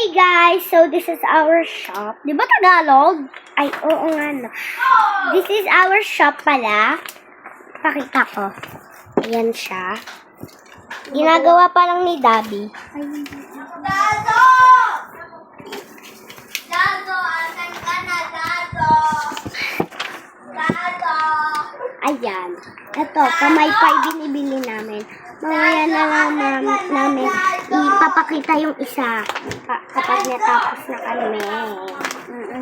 Hey guys, so this is our shop. Di ba Tagalog? Ay, oo nga no. This is our shop pala. Pakita ko. Ayan siya. Ginagawa pa lang ni Dabi. Dado! Dado! Asan ka na, Dado? Dado! Ayan. Ito, kamay-pay binibili namin. Mamaya na lang namin ipapakita yung isa kapag natapos na kami.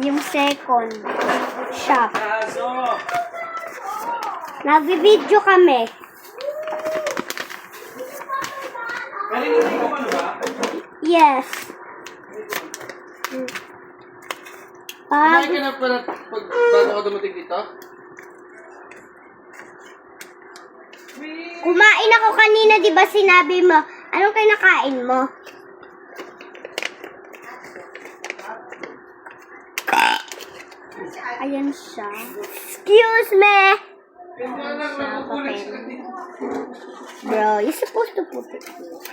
Yung second shop. Nag-video kami. Yes. Kumain ka na pala bago ka dumating dito? Kumain ako kanina, di ba sinabi mo? Anong kinakain mo? Ayan siya. Excuse me! Bro, you're supposed to put it here.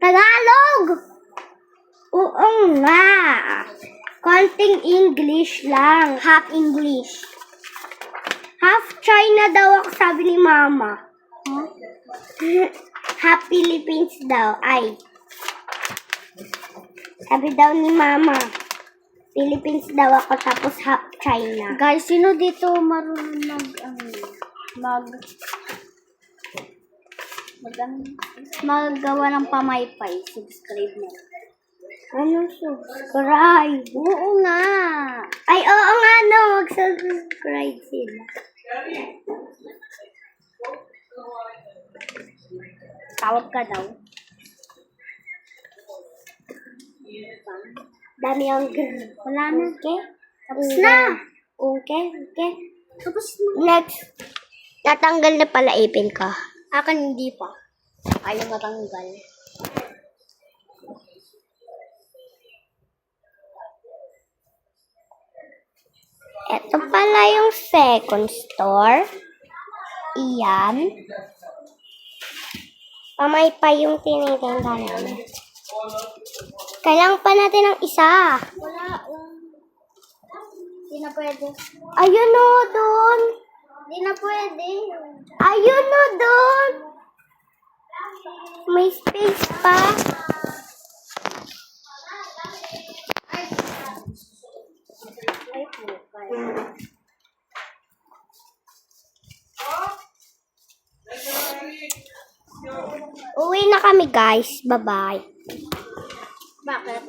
Tagalog! Oo nga. Konting English lang. Half English. Half China daw ako, sabi ni Mama. Huh? Half Philippines daw. Ay. Sabi daw ni Mama. Philippines daw ako, tapos half China. Guys, sino dito marunong maggawa ng pamaypay? Subscribe na. Ano subscribe? Oo nga. Ay, oo nga, no. Mag-subscribe sila. Tawag ka daw. Dami ang grrr. Wala na, okay? Tapos na. Okay. Tapos na. Next. Natanggal na pala ipin ka. Akin hindi pa. Ayaw matanggal. Ito pala yung second store. Iyan. Pamaypay yung tinitinda namin. Kailangan pa natin ng isa. Wala. Hindi na pwede. Ayun o, doon. Hindi na pwede. Ayun o, doon. May space pa. Uwi na kami guys. Bye-bye. Bakit?